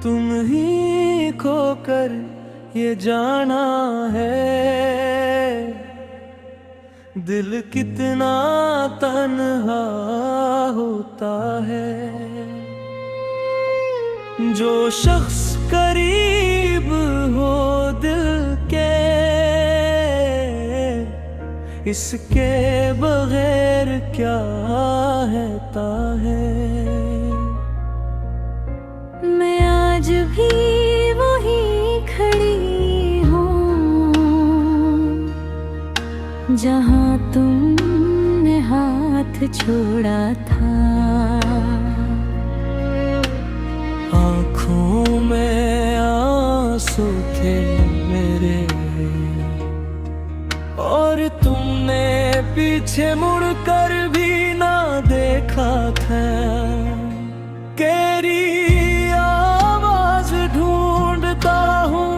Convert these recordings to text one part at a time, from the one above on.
तुम ही खोकर ये जाना है, दिल कितना तन्हा होता है। जो शख्स करीब हो दिल के, इसके बगैर क्या रहता है। मैं आज भी वही खड़ी हूँ जहाँ तुमने हाथ छोड़ा था। आँखों में आंसू थे मेरे, और तुमने पीछे मुड़कर भी ना देखा था। तेरी आवाज ढूंढता हूँ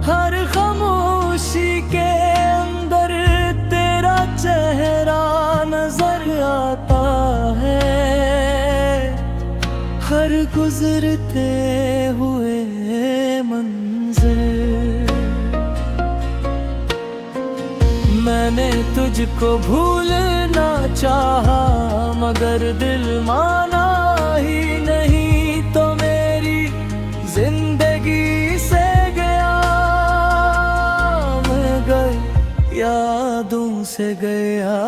हर खामोशी के अंदर, तेरा चेहरा नजर आता है हर गुजरते हुए मंजिल। मैंने तुझको भूलना चाहा मगर दिल माना ही नहीं, तो मेरी जिंदगी से गया मैं गई, यादों से गया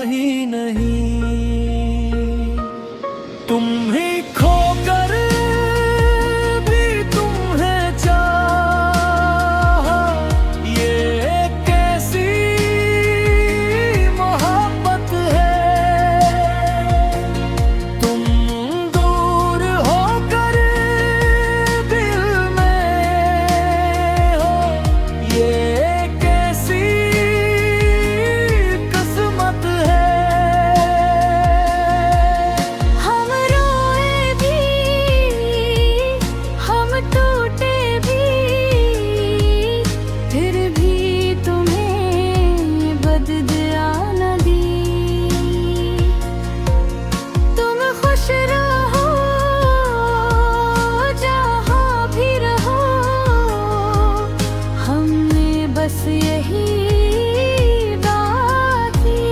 ही नहीं। तुम ही खोकर भी तुम्हें चाहा, ये कैसी मोहब्बत है। तुम दूर होकर दिल में हो, ये कैसी किस्मत है। हम रोए भी, हम टूटे भी, फिर भी तुम्हें बददुआ न दी। तुम खुश रहो जहाँ भी रहो, हमने बस यही बात की।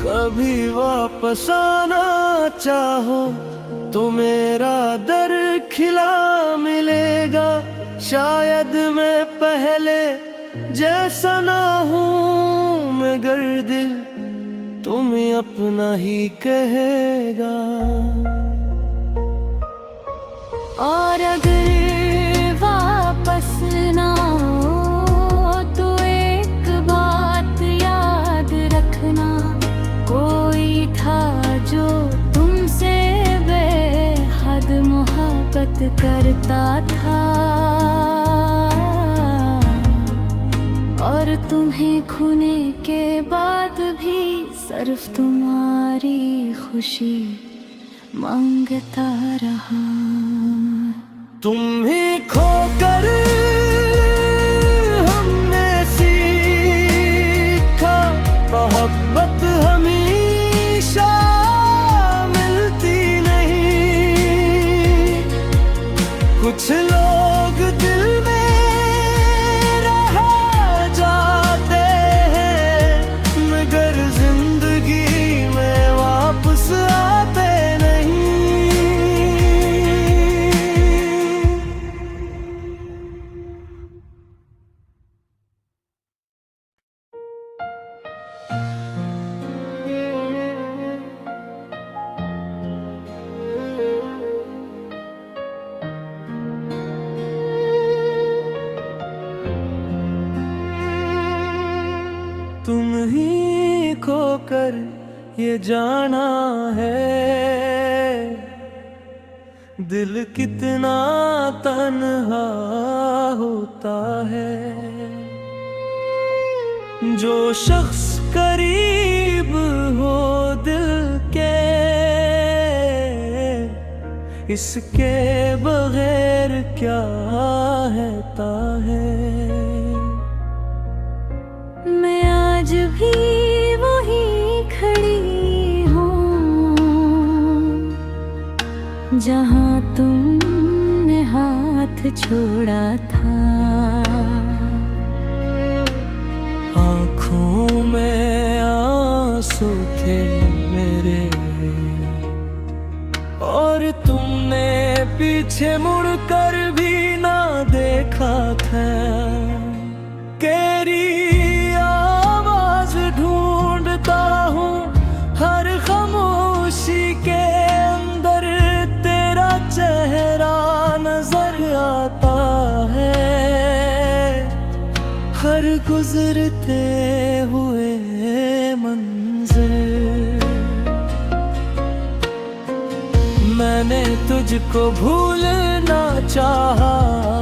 कभी वापस आना चाहो तो मेरा दर खिला मिलेगा। शायद मैं पहले जैसा ना हूँ, मगर दिल तुम्हें अपना ही कहेगा। और अगर वापस ना हो तो एक बात याद रखना, कोई था जो तुमसे बेहद मोहब्बत करता था, और तुम्हें खोने के बाद भी सिर्फ तुम्हारी खुशी मांगता रहा। तुम ही खोकर हमने सीखा, मोहब्बत हमेशा मिलती नहीं। कुछ लोग दिल में रह जाते हैं, मगर जिंदगी में वापस आते नहीं। तुम ही खोकर ये जाना है, दिल कितना तन्हा होता है। जो शख्स करीब हो दिल के, इसके बगैर क्या रहता है। मैं आज भी वही खड़ी हूँ जहाँ तुमने हाथ छोड़ा था। आँखों में आंसू थे मेरे और तुमने पीछे मुड़कर भी ना देखा था। तेरी आवाज ढूंढता हूँ हर खामोशी के अंदर, तेरा चेहरा नजर आता है हर गुजरते हुए मंजिल। मैंने तुझको भूलना चाहा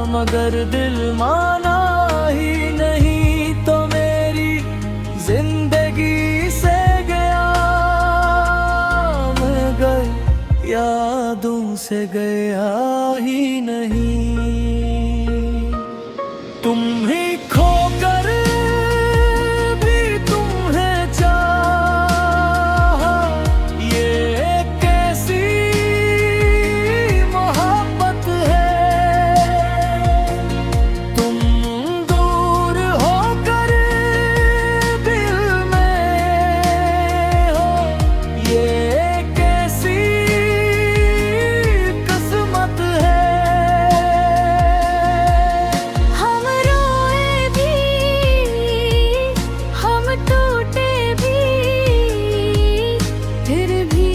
मगर दिल माना ही नहीं, तो मेरी जिंदगी से गया मगर यादों से गया ही नहीं। तुम ही खोकर भी तुम्हें चाहा, ये कैसी मोहब्बत है। तुम दूर होकर दिल में हो, ये कैसी किस्मत है। हम रोए भी, हम टूटे भी, फिर भी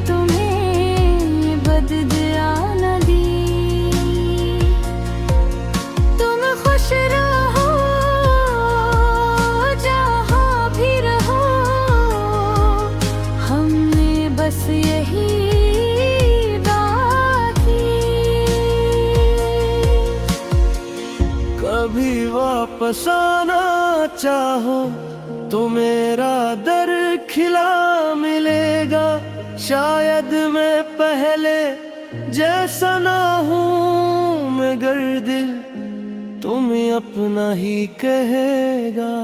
तुम्हें बददुआ न दी। तुम खुश रहो जहाँ भी रहो, हमने बस यही दुआ की। कभी वापस आना चाहो तो मेरा दर खिला मिलेगा। शायद मैं पहले जैसा ना हूँ मगर दिल तुम्हें अपना ही कहेगा।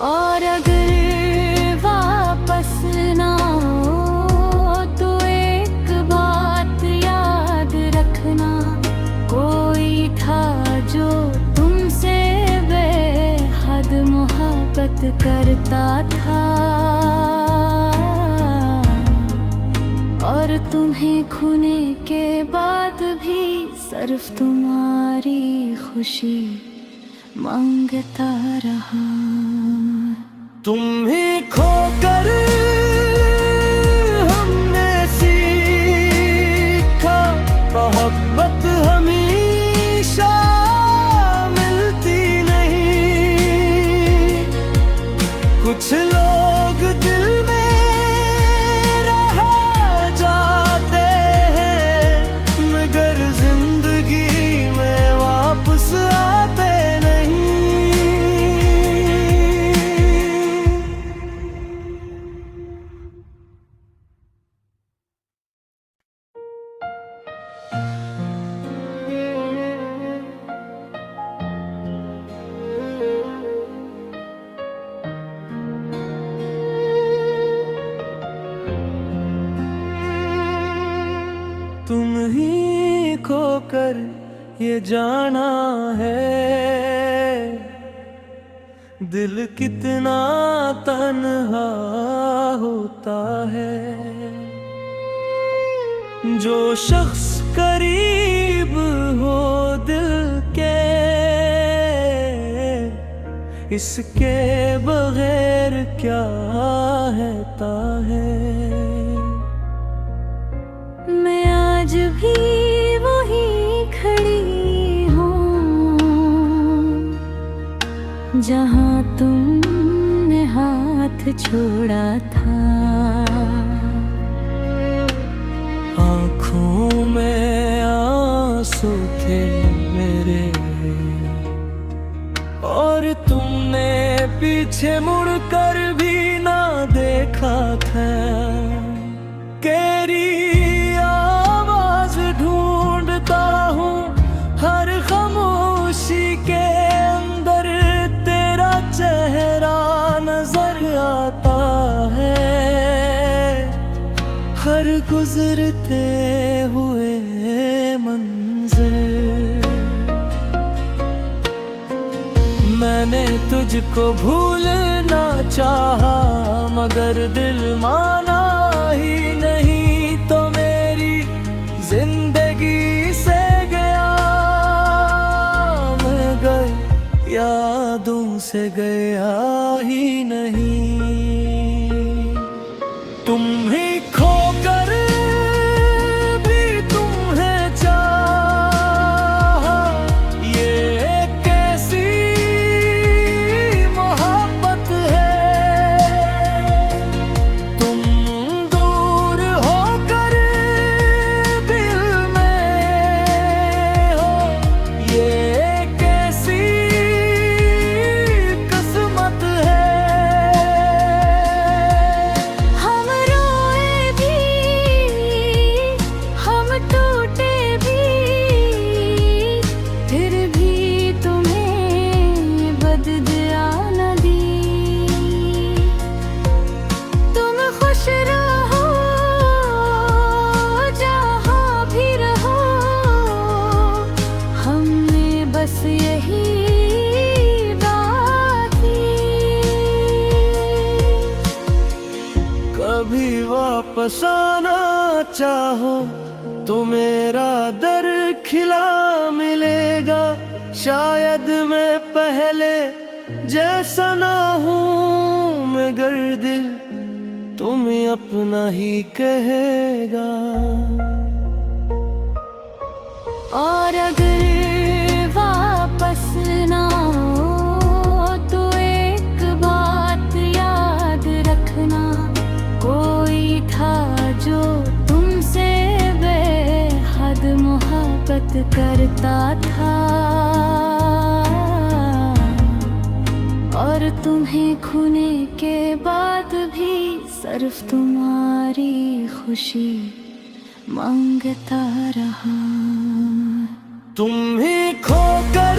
और अगर वापस ना हो तो एक बात याद रखना, कोई था जो तुमसे बेहद मोहब्बत करता था और तुम्हें खोने के बाद भी सिर्फ तुम्हारी खुशी मांगता रहा। तुम ही खोकर हमने सीखा मोहब्बत हमेशा मिलती नहीं। कुछ लोग दिल में रह जाते हैं मगर जिंदगी में वापस आते नहीं। तुम ही खोकर ये जाना है दिल कितना तन्हा होता है। जो शख्स करीब हो दिल के, इसके बगैर क्या रहता है। मैं आज भी वही खड़ी हूँ जहाँ तुमने हाथ छोड़ा था। आँखों में आंसू थे मेरे और तुमने पीछे मुड़कर भी ना देखा था। तेरी आवाज ढूंढता हूँ हर खामोशी के अंदर, तेरा चेहरा नजर आता है हर गुजरते हुए मंजिल। मैंने तुझको भूलना चाहा मगर दिल माना ही नहीं, तो मेरी जिंदगी से गया मैं यादों से गया ही नहीं। तुम ही खोकर भी तुम्हें चाहा, ये कैसी मोहब्बत है। तुम दूर होकर दिल में हो, ये कैसी किस्मत है। हम रोए भी, हम टूटे भी, फिर भी तुम्हें बददुआ न दी। तुम खुश रहो जहाँ भी रहो, हमने बस यही बात की। कभी वापस आना चाहो तो मेरा दर खिला मिलेगा। शायद मैं पहले जैसा ना हूँ, मगर दिल तुम्हें अपना ही कहेगा। और अगर वापस ना हो तो एक बात याद रखना, कोई था जो तुमसे बेहद मोहब्बत करता था। और तुम्हें खोने के बाद भी सिर्फ तुम्हारी खुशी मांगता रहा। तुम ही खोकर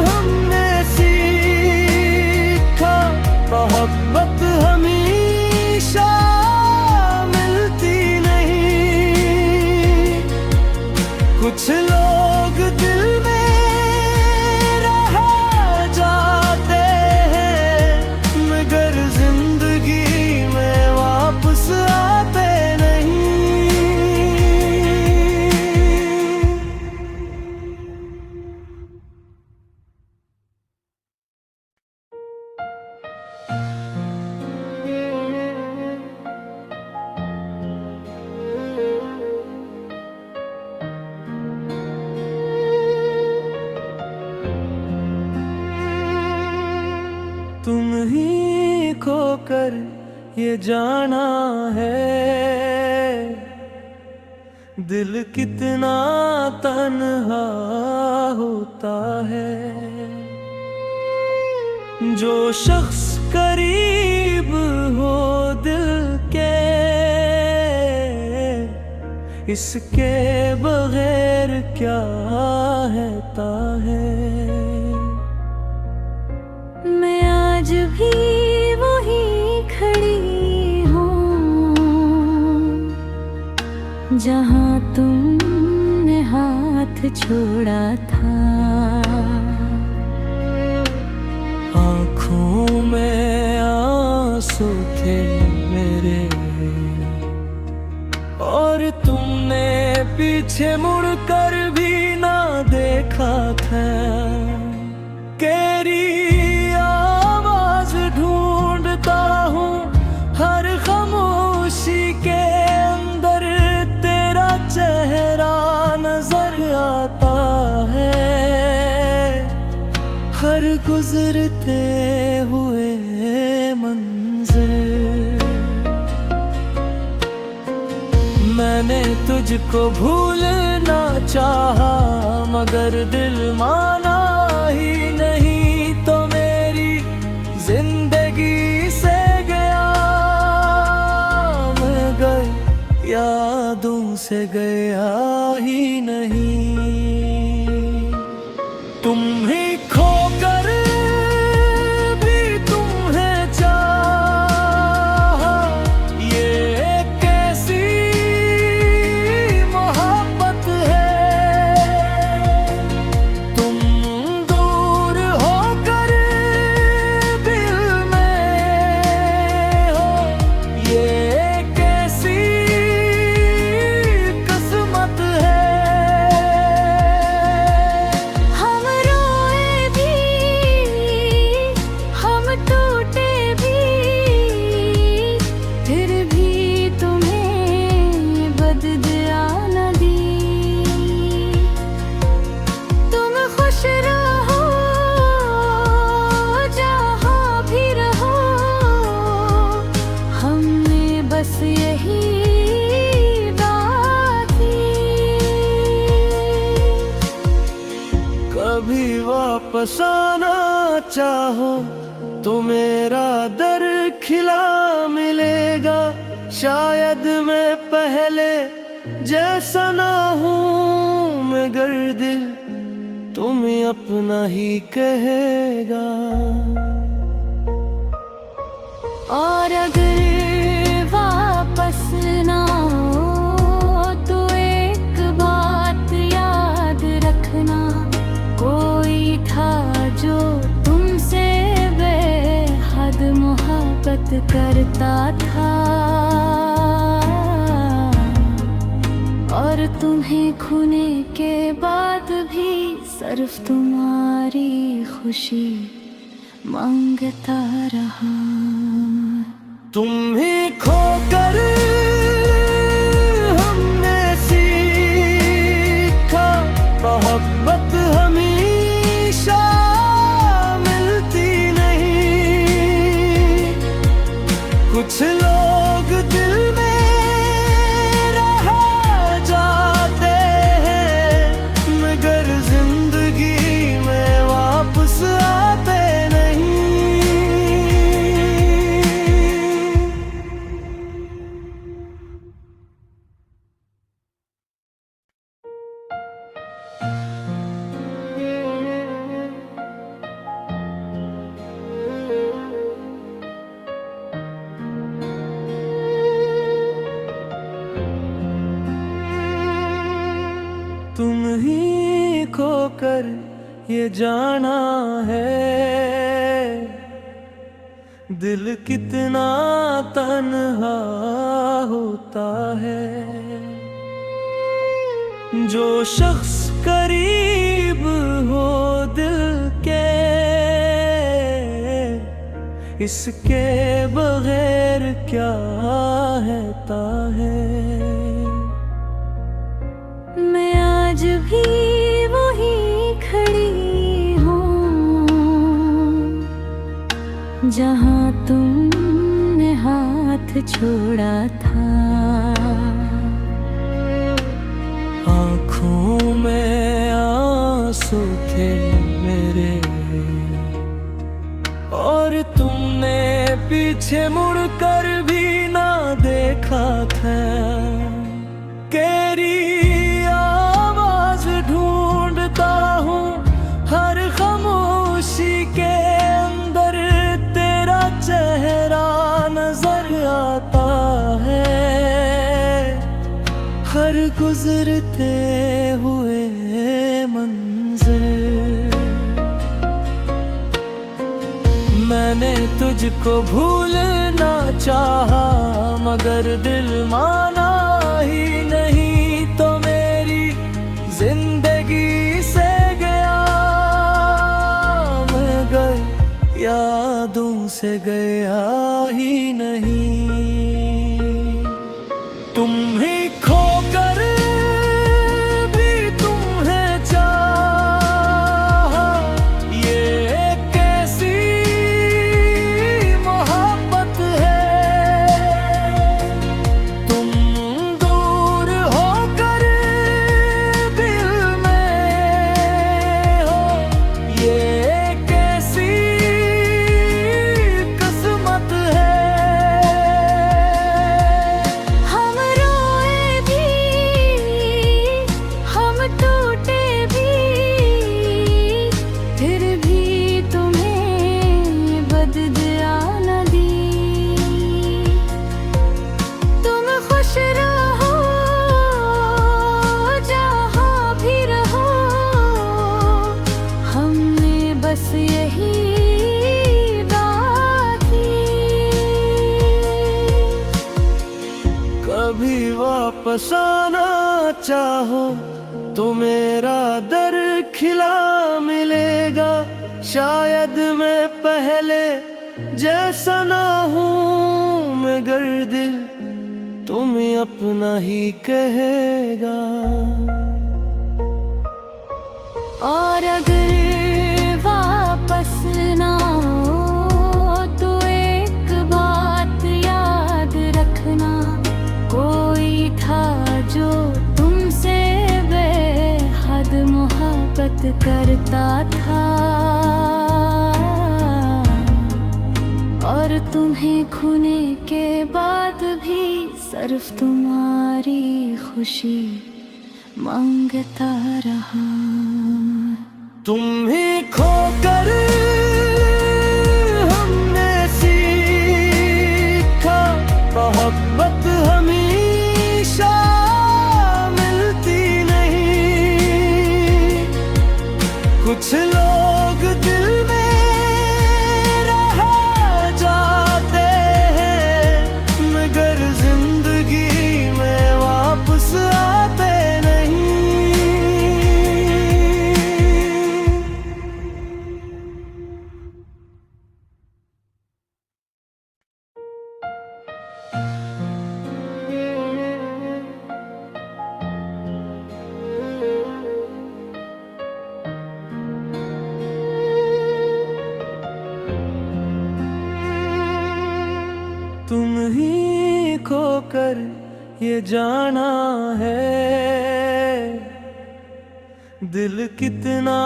हमने सीखा, मोहब्बत हमेशा मिलती नहीं। कुछ लोग दिल में रह जाते हैं, मगर जिंदगी में वापस आते नहीं। तुम ही खोकर ये जाना है, दिल कितना तन्हा होता है। जो शख्स करीब हो दिल के, इसके बगैर क्या रहता है। मैं आज भी वही खड़ी हूँ जहाँ तुमने हाथ छोड़ा था। आँखों में आंसू थे मेरे, और तुमने पीछे मुड़कर भी ना देखा था। तेरी आवाज ढूंढता हूँ हर खामोशी के अंदर, तेरा चेहरा नजर आता है हर गुजरते हुए मंजिल। मैंने तुझको भूलना चाहा मगर दिल माना ही नहीं, तो मेरी जिंदगी से गया मैं यादों से गया ही नहीं। तुम ही खोकर भी तुम्हें चाहा, ये बस यही बाकी। कभी वापस आना चाहो तो मेरा दर खिला मिलेगा। शायद मैं पहले जैसा ना हूँ, मगर दिल तुम्हें अपना ही कहेगा। और अगर वापस ना हो तो एक बात याद रखना, कोई था जो तुमसे बेहद मोहब्बत करता था, और तुम्हें खोने के बाद भी सिर्फ तुम्हारी खुशी मांगता रहा। तुम ही खोकर हमने सीखा, मोहब्बत हमेशा मिलती नहीं। कुछ लोग दिल में रह जाते हैं, मगर जिंदगी में वापस आते नहीं। तुम ही खोकर ये जाना है, दिल कितना तन्हा होता है। जो शख्स करीब हो दिल के, इसके बगैर क्या रहता है। मैं आज भी वही खड़ी हूँ जहाँ तुमने हाथ छोड़ा था। आँखों में आंसू थे मेरे, और तुमने पीछे मुड़कर भी ना देखा था। केरी आवाज ढूंढता हूँ हर खामोशी के अंदर, तेरा चेहरा नजर आता है हर गुजरते हुए मंजिल। मैंने तुझको भूलना चाहा, मगर दिल माना ही नहीं, तो मेरी जिंदगी से गया। मगर यादों से गया ही नहीं। तुम ही खोकर भी तुम्हें चाहा, ये कैसी मोहब्बत है। तुम दूर होकर दिल में हो, ये कैसी किस्मत है। हम रोए भी, हम टूटे भी, फिर भी तुम्हें बददुआ न दी। तुम खुश रहो जहाँ भी रहो, हमने बस यही बाकी। कभी वापस आना चाहो तो मेरा दर खिला मिलेगा। शायद मैं पहले जैसा ना हूँ, मगर दिल तुम्हें अपना ही कहेगा। और अगर वापस ना हो तो एक बात याद रखना, करता था, और तुम्हें खोने के बाद भी सिर्फ तुम्हारी खुशी मांगता रहा। तुम ही खोकर हमने सीखा मोहब्बत हमेशा मिलती नहीं। कुछ लोग दिल में रह जाते हैं, मगर जिंदगी में वापस आते नहीं। तुम ही खोकर ये जाना है, दिल कितना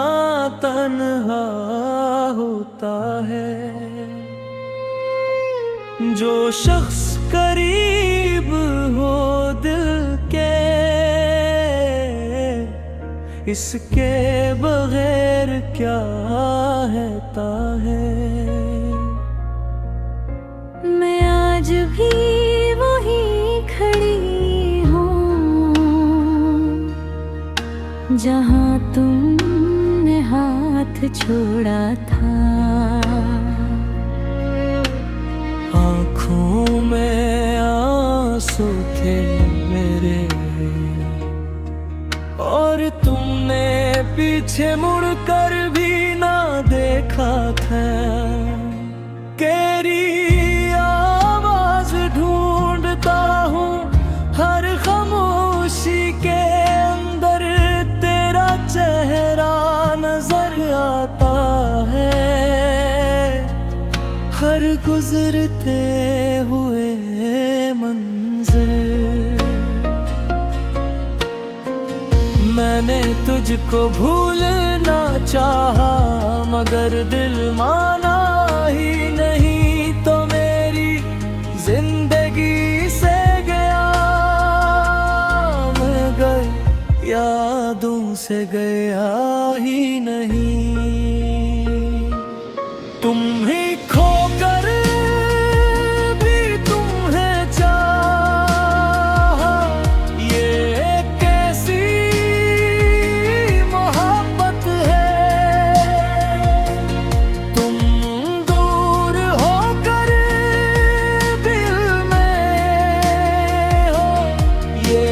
तन्हा होता है। जो शख्स करीब हो दिल के, इसके बगैर क्या रहता है। मैं आज भी वही खड़ी हूँ जहाँ तुमने हाथ छोड़ा था। आँखों में आंसू थे मेरे, और तुमने पीछे मुड़कर भी ना देखा था। तेरी आवाज ढूंढता हूँ हर खामोशी के अंदर, तेरा चेहरा नजर आता है हर गुजरते हुए मंजिल। मैंने तुझको भूलना चाहा, मगर दिल माना ही नहीं, तो मेरी जिंदगी से गया मगर यादों से गया ही नहीं। तुम ही खोकर भी तुम्हें चाहा, ये कैसी मोहब्बत है। तुम दूर होकर दिल में हो, ये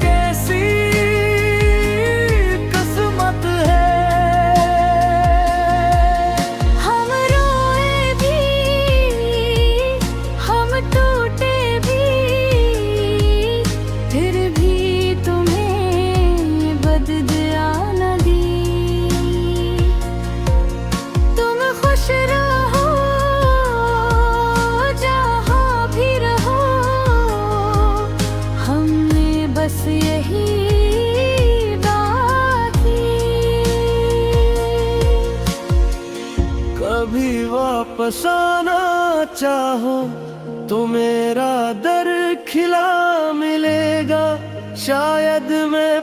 कैसी किस्मत है। हम रोए भी, हम टूटे भी, फिर भी तुम्हें बददुआ न दी। तुम खुश रहो जहाँ भी रहो, हमने बस यही दुआ की। कभी वापस आना चाहो तो मेरा दर खिला मिलेगा, शायद मैं